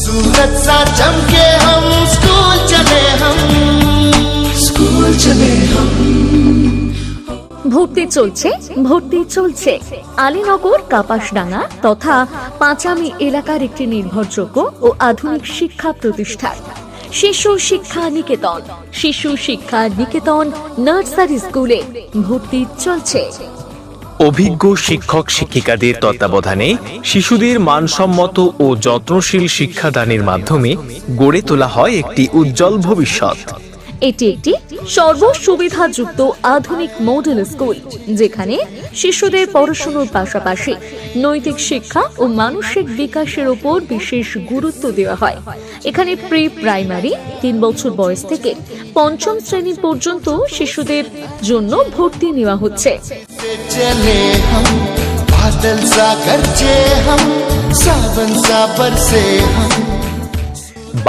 सूरज सा चमके हम स्कूल चले हम ভর্তি চলছে আলীনগর কাপাসডাঙ্গা তথা পাঁচামি এলাকার একটি নির্ভরযোগ্য ও আধুনিক শিক্ষা প্রতিষ্ঠান শিশু শিক্ষা নিকেতন নার্সারি স্কুলে ভর্তি চলছে। অভিজ্ঞ শিক্ষক শিক্ষিকাদের তত্ত্বাবধানে শিশুদের মানসম্মত ও যত্নশীল শিক্ষাদানের মাধ্যমে গড়ে তোলা হয় একটি উজ্জ্বল ভবিষ্যৎ। এটি একটি সর্বসুবিধাযুক্ত আধুনিক মডেল স্কুল, যেখানে শিশুদের পড়াশোনার পাশাপাশি নৈতিক শিক্ষা ও মানসিক বিকাশের উপর বিশেষ গুরুত্ব দেওয়া হয়। এখানে প্রি প্রাইমারি 3 বছর বয়স থেকে 5ম শ্রেণী পর্যন্ত শিশুদের জন্য ভর্তি নেওয়া হচ্ছে।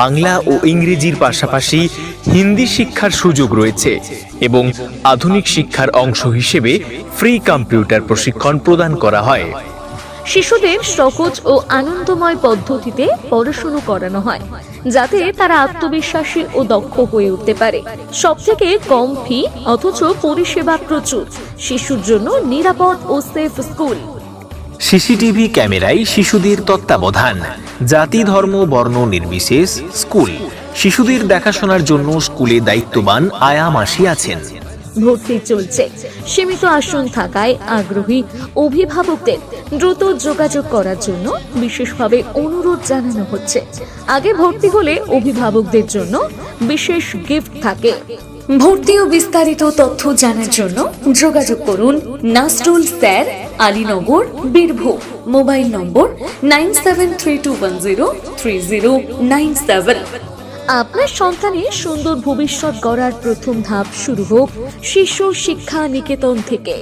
বাংলা ও ইংরেজির পাশাপাশি হিন্দি শিক্ষার সুযোগ রয়েছে এবং আধুনিক শিক্ষার অংশ হিসেবে ফ্রি কম্পিউটার প্রশিক্ষণ প্রদান করা হয়। শিশুদের সহজ ও আনন্দময় পদ্ধতিতে পড়াশোনা করানো হয়, যাতে তারা আত্মবিশ্বাসী ও দক্ষ হয়ে উঠতে পারে। সবথেকে কম ফি অথচ পরিষেবা প্রচুর, শিশুর জন্য নিরাপদ ও সেফ স্কুল। সিসিটিভি ক্যামেরায় শিশুদের তত্ত্বাবধান, জাতি ধর্ম বর্ণ নির্বিশেষ স্কুল। শিশুদের দেখাশোনার জন্য স্কুলে দায়িত্ববান আয়া মাসি আছেন। ভর্তি চলছে। সীমিত আসন থাকায় আগ্রহী অভিভাবকদের দ্রুত যোগাযোগ করার জন্য বিশেষভাবে অনুরোধ জানানো হচ্ছে। আগে ভর্তি হলে অভিভাবকদের জন্য বিশেষ গিফট থাকে। ভর্তি ও বিস্তারিত তথ্য জানার জন্য যোগাযোগ করুন নাসরুল স্যার, আলীনগর, বীরভূম। মোবাইল নম্বর 9732103097। আপনার সন্তানের সুন্দর ভবিষ্যৎ গড়ার প্রথম ধাপ শুরু হোক শিশু শিক্ষা নিকেতন থেকে।